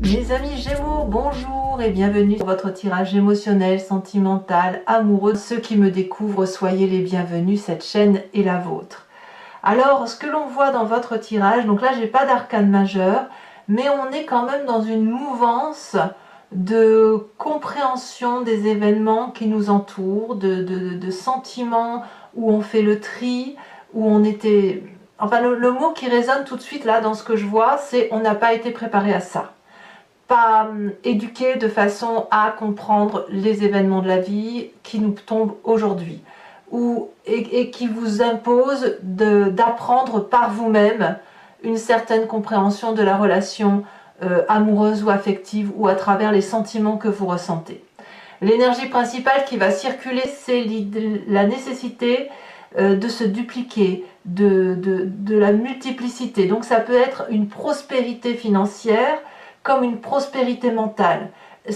Mes amis Gémeaux, bonjour et bienvenue sur votre tirage émotionnel, sentimental, amoureux. Ceux qui me découvrent, soyez les bienvenus, cette chaîne est la vôtre. Alors, ce que l'on voit dans votre tirage, donc là j'ai pas d'arcane majeur, mais on est quand même dans une mouvance de compréhension des événements qui nous entourent, de sentiments où on fait le tri, où on était... Enfin, le mot qui résonne tout de suite là dans ce que je vois, c'est on n'a pas été préparé à ça. Pas éduqué de façon à comprendre les événements de la vie qui nous tombent aujourd'hui et qui vous imposent d'apprendre par vous-même une certaine compréhension de la relation amoureuse ou affective ou à travers les sentiments que vous ressentez. L'énergie principale qui va circuler, c'est la nécessité de se dupliquer, de la multiplicité. Donc ça peut être une prospérité financière comme une prospérité mentale,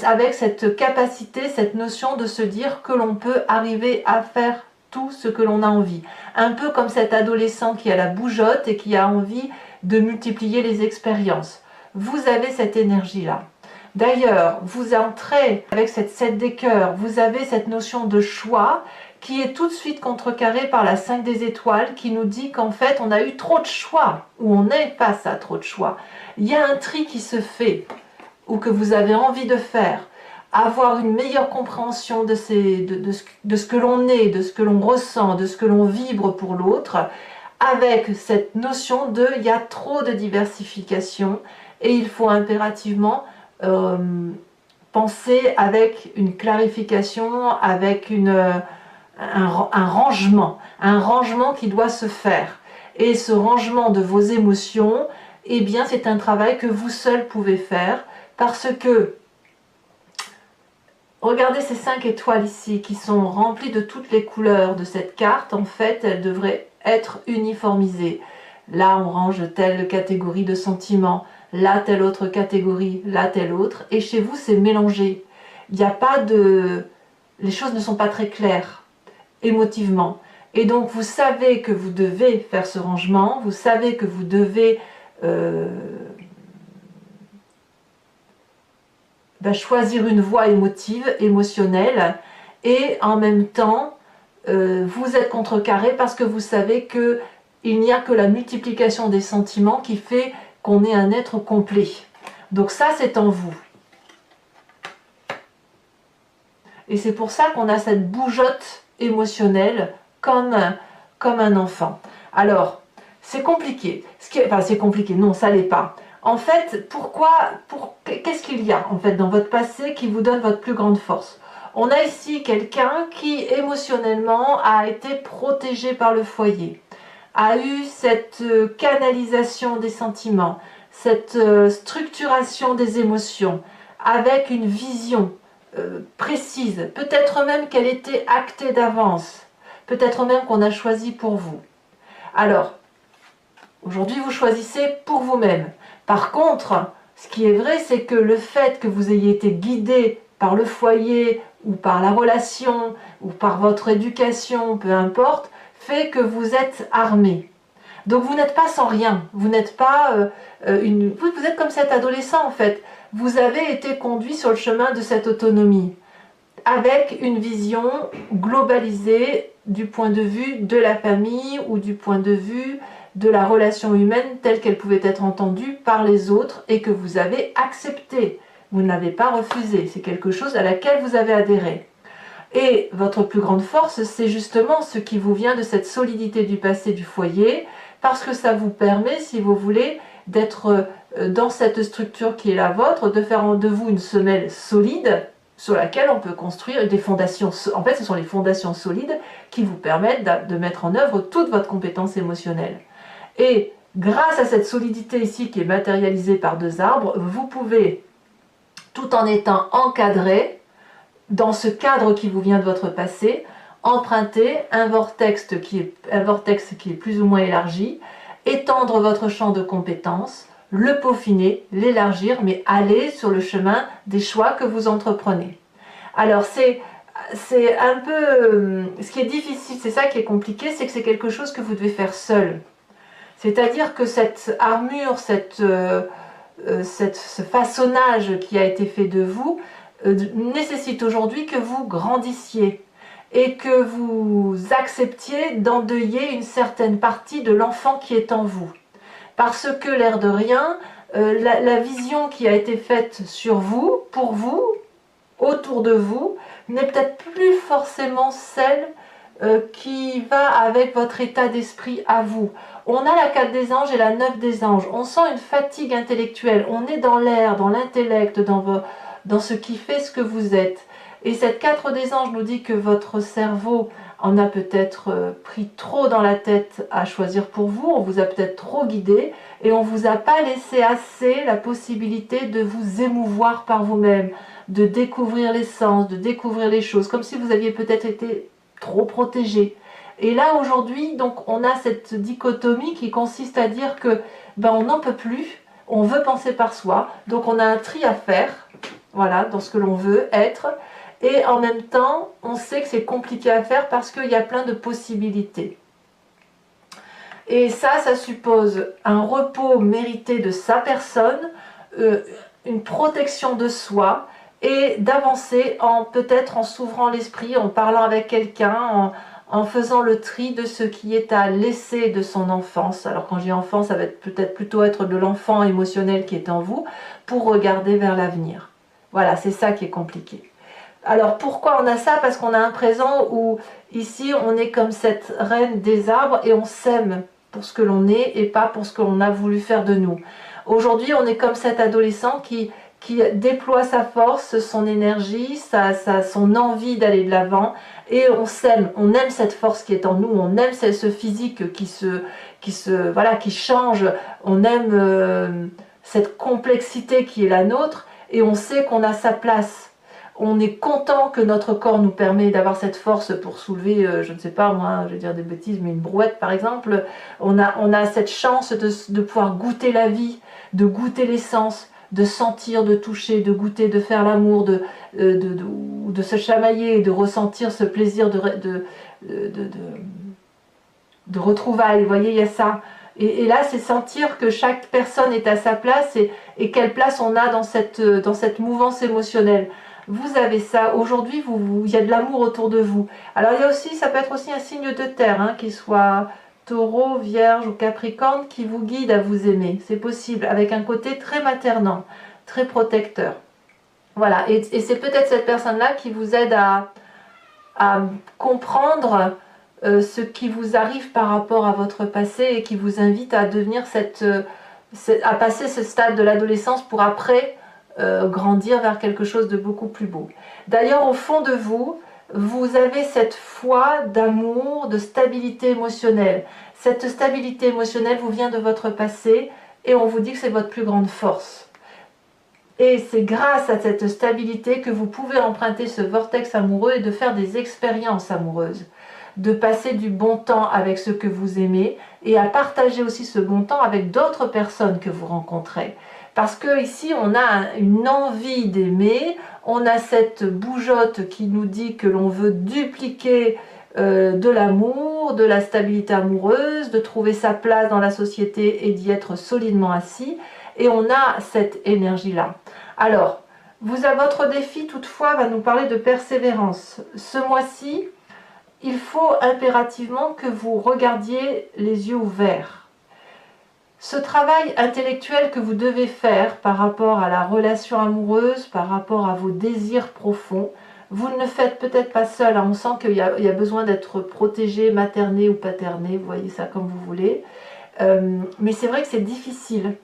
avec cette capacité, cette notion de se dire que l'on peut arriver à faire tout ce que l'on a envie. Un peu comme cet adolescent qui a la bougeotte et qui a envie de multiplier les expériences. Vous avez cette énergie-là. D'ailleurs, vous entrez avec cette 7 des cœurs, vous avez cette notion de choix qui est tout de suite contrecarrée par la 5 des étoiles qui nous dit qu'en fait on a eu trop de choix, ou on est face à trop de choix. Il y a un tri qui se fait, ou que vous avez envie de faire, avoir une meilleure compréhension de ce que l'on est, de ce que l'on ressent, de ce que l'on vibre pour l'autre, avec cette notion de il y a trop de diversification et il faut impérativement penser avec une clarification, avec un rangement qui doit se faire. Et ce rangement de vos émotions, eh bien c'est un travail que vous seul pouvez faire, parce que regardez ces 5 étoiles ici qui sont remplies de toutes les couleurs de cette carte. En fait, elles devraient être uniformisées. Là on range telle catégorie de sentiments, là telle autre catégorie, là telle autre, et chez vous c'est mélangé. Il n'y a pas de... Les choses ne sont pas très claires émotivement. Et donc vous savez que vous devez faire ce rangement, vous savez que vous devez choisir une voie émotive, émotionnelle, et en même temps vous êtes contrecarré parce que vous savez que il n'y a que la multiplication des sentiments qui fait qu'on est un être complet. Donc ça c'est en vous. Et c'est pour ça qu'on a cette bougeotte émotionnelle comme un enfant. Alors, c'est compliqué. Enfin, c'est compliqué, non, ça l'est pas. En fait, qu'est-ce qu'il y a en fait dans votre passé qui vous donne votre plus grande force? On a ici quelqu'un qui émotionnellement a été protégé par le foyer, a eu cette canalisation des sentiments, cette structuration des émotions, avec une vision précise, peut-être même qu'elle était actée d'avance, peut-être même qu'on a choisi pour vous. Alors, aujourd'hui vous choisissez pour vous-même. Par contre, ce qui est vrai, c'est que le fait que vous ayez été guidé par le foyer, ou par la relation, ou par votre éducation, peu importe, fait que vous êtes armé. Donc vous n'êtes pas sans rien, vous n'êtes pas vous êtes comme cet adolescent en fait. Vous avez été conduit sur le chemin de cette autonomie, avec une vision globalisée du point de vue de la famille ou du point de vue de la relation humaine telle qu'elle pouvait être entendue par les autres et que vous avez accepté. Vous ne l'avez pas refusé, c'est quelque chose à laquelle vous avez adhéré. Et votre plus grande force, c'est justement ce qui vous vient de cette solidité du passé du foyer, parce que ça vous permet, si vous voulez, d'être dans cette structure qui est la vôtre, de faire de vous une semelle solide sur laquelle on peut construire des fondations. En fait, ce sont les fondations solides qui vous permettent de mettre en œuvre toute votre compétence émotionnelle. Et grâce à cette solidité ici qui est matérialisée par 2 arbres, vous pouvez, tout en étant encadré, dans ce cadre qui vous vient de votre passé, emprunter un vortex qui est plus ou moins élargi, étendre votre champ de compétences, le peaufiner, l'élargir, mais aller sur le chemin des choix que vous entreprenez. Alors c'est un peu... Ce qui est difficile, c'est ça qui est compliqué, c'est que c'est quelque chose que vous devez faire seul. C'est-à-dire que cette armure, ce façonnage qui a été fait de vous nécessite aujourd'hui que vous grandissiez et que vous acceptiez d'endeuiller une certaine partie de l'enfant qui est en vous. Parce que l'air de rien, la vision qui a été faite sur vous, pour vous, autour de vous, n'est peut-être plus forcément celle qui va avec votre état d'esprit à vous. On a la 4 des anges et la 9 des anges. On sent une fatigue intellectuelle. On est dans l'air, dans l'intellect, dans ce qui fait ce que vous êtes. Et cette 4 des anges nous dit que votre cerveau en a peut-être pris trop dans la tête à choisir pour vous. On vous a peut-être trop guidé et on ne vous a pas laissé assez la possibilité de vous émouvoir par vous-même, de découvrir les sens, de découvrir les choses, comme si vous aviez peut-être été trop protégé. Et là aujourd'hui, donc on a cette dichotomie qui consiste à dire que on n'en peut plus, on veut penser par soi, donc on a un tri à faire, voilà, dans ce que l'on veut être, et en même temps, on sait que c'est compliqué à faire parce qu'il y a plein de possibilités. Et ça suppose un repos mérité de sa personne, une protection de soi, et d'avancer peut-être en s'ouvrant l'esprit, en parlant avec quelqu'un, en faisant le tri de ce qui est à laisser de son enfance. Alors quand je dis enfance, ça va peut-être plutôt être de l'enfant émotionnel qui est en vous, pour regarder vers l'avenir. Voilà, c'est ça qui est compliqué. Alors pourquoi on a ça? Parce qu'on a un présent où ici on est comme cette reine des arbres et on s'aime pour ce que l'on est et pas pour ce que l'on a voulu faire de nous. Aujourd'hui on est comme cet adolescent qui déploie sa force, son énergie, son envie d'aller de l'avant, et on s'aime, on aime cette force qui est en nous, on aime ce physique qui change, on aime cette complexité qui est la nôtre, et on sait qu'on a sa place. On est content que notre corps nous permet d'avoir cette force pour soulever, je ne sais pas moi, je vais dire des bêtises, mais une brouette par exemple. On a cette chance de pouvoir goûter la vie, de goûter l'essence, de sentir, de toucher, de goûter, de faire l'amour, de se chamailler, de ressentir ce plaisir de retrouvailles. Vous voyez, il y a ça. Et là, c'est sentir que chaque personne est à sa place et quelle place on a dans cette mouvance émotionnelle. Vous avez ça. Aujourd'hui, il y a de l'amour autour de vous. Alors, il y a aussi, ça peut être aussi un signe de terre, hein, qu'il soit Taureau, Vierge ou Capricorne, qui vous guide à vous aimer. C'est possible, avec un côté très maternant, très protecteur. Voilà, et c'est peut-être cette personne-là qui vous aide à comprendre ce qui vous arrive par rapport à votre passé et qui vous invite à devenir à passer ce stade de l'adolescence pour après grandir vers quelque chose de beaucoup plus beau. D'ailleurs, au fond de vous, vous avez cette foi d'amour, de stabilité émotionnelle. Cette stabilité émotionnelle vous vient de votre passé et on vous dit que c'est votre plus grande force. Et c'est grâce à cette stabilité que vous pouvez emprunter ce vortex amoureux et de faire des expériences amoureuses, de passer du bon temps avec ceux que vous aimez et à partager aussi ce bon temps avec d'autres personnes que vous rencontrez. Parce que ici, on a une envie d'aimer, on a cette bougeotte qui nous dit que l'on veut dupliquer de l'amour, de la stabilité amoureuse, de trouver sa place dans la société et d'y être solidement assis. Et on a cette énergie-là. Alors, votre défi, toutefois, va nous parler de persévérance. Ce mois-ci, il faut impérativement que vous regardiez les yeux ouverts. Ce travail intellectuel que vous devez faire par rapport à la relation amoureuse, par rapport à vos désirs profonds, vous ne le faites peut-être pas seul. On sent qu'il y a besoin d'être protégé, materné ou paterné, vous voyez ça comme vous voulez. Mais c'est vrai que c'est difficile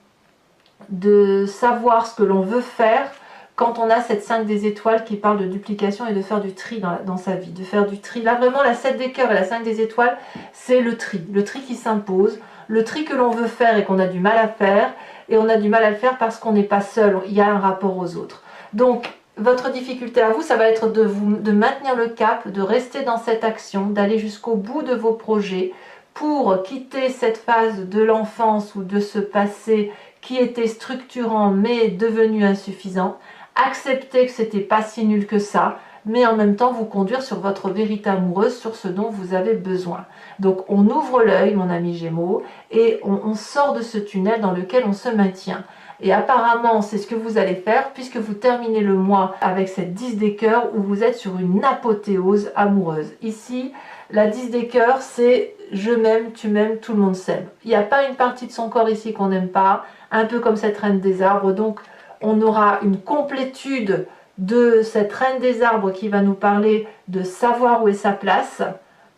de savoir ce que l'on veut faire quand on a cette 5 des étoiles qui parle de duplication et de faire du tri dans sa vie, de faire du tri. Là vraiment la 7 des cœurs et la 5 des étoiles, c'est le tri qui s'impose, le tri que l'on veut faire et qu'on a du mal à faire, et on a du mal à le faire parce qu'on n'est pas seul, il y a un rapport aux autres. Donc votre difficulté à vous, ça va être de maintenir le cap, de rester dans cette action, d'aller jusqu'au bout de vos projets pour quitter cette phase de l'enfance ou de ce passé qui était structurant mais devenu insuffisant, accepter que c'était pas si nul que ça, mais en même temps vous conduire sur votre vérité amoureuse, sur ce dont vous avez besoin. Donc on ouvre l'œil, mon ami Gémeaux, et on sort de ce tunnel dans lequel on se maintient. Et apparemment, c'est ce que vous allez faire puisque vous terminez le mois avec cette 10 des cœurs où vous êtes sur une apothéose amoureuse. Ici, la 10 des cœurs, c'est je m'aime, tu m'aimes, tout le monde s'aime. Il n'y a pas une partie de son corps ici qu'on n'aime pas, un peu comme cette reine des arbres. Donc, on aura une complétude de cette reine des arbres qui va nous parler de savoir où est sa place,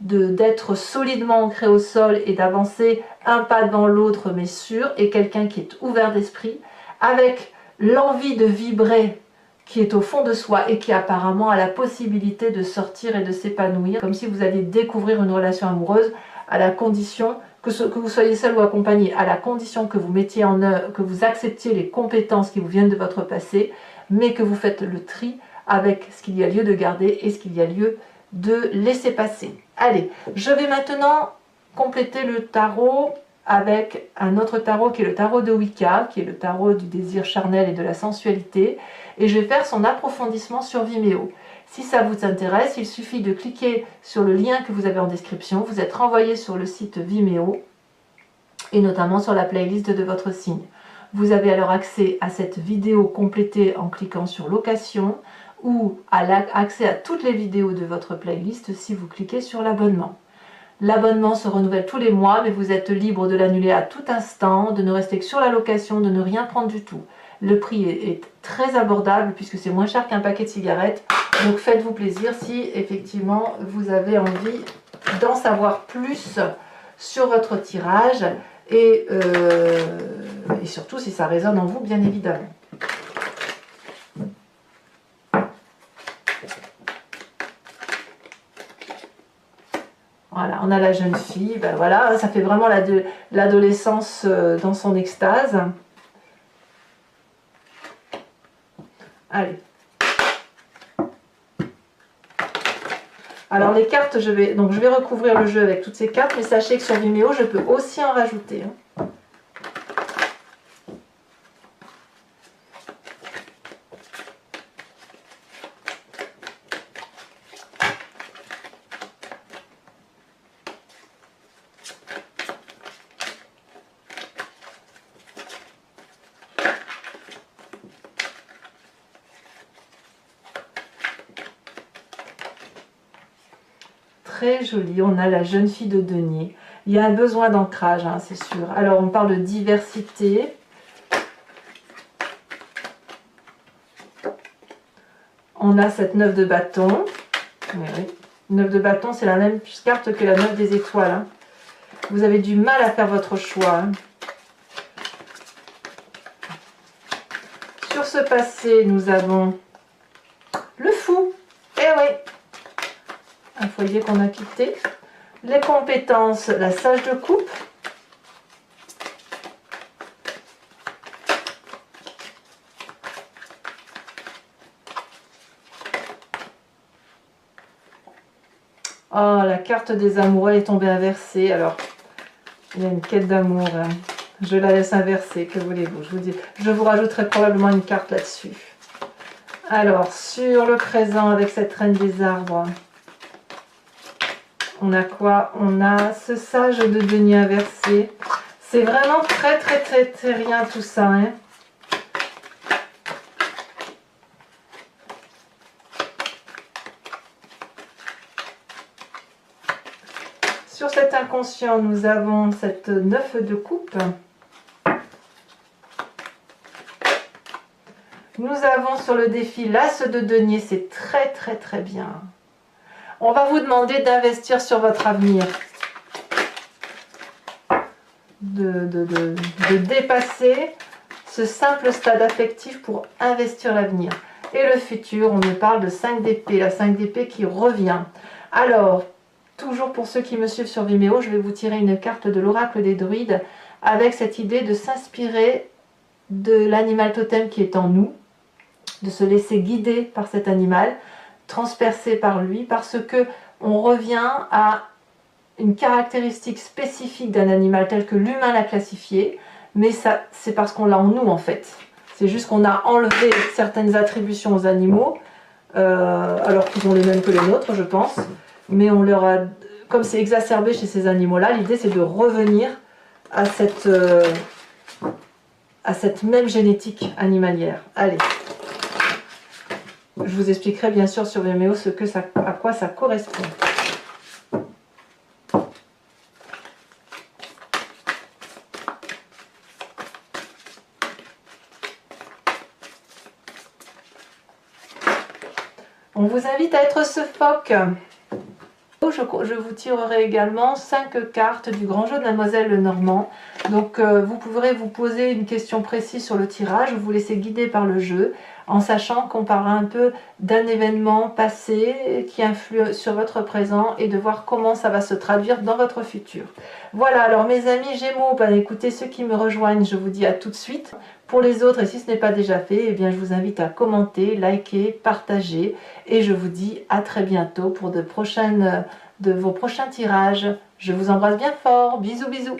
d'être solidement ancré au sol et d'avancer un pas dans l'autre mais sûr, et quelqu'un qui est ouvert d'esprit, avec l'envie de vibrer qui est au fond de soi et qui apparemment a la possibilité de sortir et de s'épanouir, comme si vous alliez découvrir une relation amoureuse à la condition que vous soyez seul ou accompagné, à la condition que vous mettiez en œuvre, que vous acceptiez les compétences qui vous viennent de votre passé, mais que vous faites le tri avec ce qu'il y a lieu de garder et ce qu'il y a lieu de laisser passer. Allez, je vais maintenant compléter le tarot avec un autre tarot qui est le tarot de Wicca, qui est le tarot du désir charnel et de la sensualité, et je vais faire son approfondissement sur Vimeo. Si ça vous intéresse, il suffit de cliquer sur le lien que vous avez en description, vous êtes renvoyé sur le site Vimeo, et notamment sur la playlist de votre signe. Vous avez alors accès à cette vidéo complétée en cliquant sur location, ou accès à toutes les vidéos de votre playlist si vous cliquez sur l'abonnement. L'abonnement se renouvelle tous les mois, mais vous êtes libre de l'annuler à tout instant, de ne rester que sur la location, de ne rien prendre du tout. Le prix est très abordable puisque c'est moins cher qu'un paquet de cigarettes. Donc faites-vous plaisir si effectivement vous avez envie d'en savoir plus sur votre tirage et surtout si ça résonne en vous, bien évidemment. Voilà, on a la jeune fille, ben voilà, ça fait vraiment l'adolescence dans son extase. Allez. Alors les cartes, je vais recouvrir le jeu avec toutes ces cartes, mais sachez que sur Vimeo, je peux aussi en rajouter. Très joli, on a la jeune fille de denier. Il y a un besoin d'ancrage, hein, c'est sûr. Alors on parle de diversité. On a cette 9 de bâton. Oui, oui. 9 de bâton, c'est la même carte que la 9 des étoiles. Hein. Vous avez du mal à faire votre choix. Hein. Sur ce passé, nous avons le fou. Eh oui, un foyer qu'on a quitté. Les compétences, la sage de coupe. Oh, la carte des amoureux est tombée inversée. Alors, il y a une quête d'amour. Hein. Je la laisse inverser, que voulez-vous? Je vous rajouterai probablement une carte là-dessus. Alors, sur le présent avec cette reine des arbres, on a quoi? On a ce sage de denier inversé. C'est vraiment très rien tout ça. Hein. Sur cet inconscient, nous avons cette 9 de coupe. Nous avons sur le défi l'as de denier, c'est très bien. On va vous demander d'investir sur votre avenir. De dépasser ce simple stade affectif pour investir l'avenir. Et le futur, on nous parle de 5 d'épée, la 5 d'épée qui revient. Alors, toujours pour ceux qui me suivent sur Vimeo, je vais vous tirer une carte de l'oracle des druides avec cette idée de s'inspirer de l'animal totem qui est en nous, de se laisser guider par cet animal, transpercé par lui, parce que on revient à une caractéristique spécifique d'un animal tel que l'humain l'a classifié, mais ça c'est parce qu'on l'a en nous en fait. C'est juste qu'on a enlevé certaines attributions aux animaux, alors qu'ils ont les mêmes que les nôtres, je pense, mais on leur a, comme c'est exacerbé chez ces animaux-là, l'idée c'est de revenir à cette à cette même génétique animalière. Allez, je vous expliquerai bien sûr sur Vimeo à quoi ça correspond. On vous invite à être ce phoque. Je vous tirerai également 5 cartes du grand jeu de Mademoiselle Lenormand. Donc vous pourrez vous poser une question précise sur le tirage, vous laissez guider par le jeu, en sachant qu'on parle un peu d'un événement passé qui influe sur votre présent et de voir comment ça va se traduire dans votre futur. Voilà, alors mes amis Gémeaux, ben, écoutez, ceux qui me rejoignent, je vous dis à tout de suite. Pour les autres, et si ce n'est pas déjà fait, eh bien, je vous invite à commenter, liker, partager, et je vous dis à très bientôt pour de vos prochains tirages. Je vous embrasse bien fort, bisous bisous.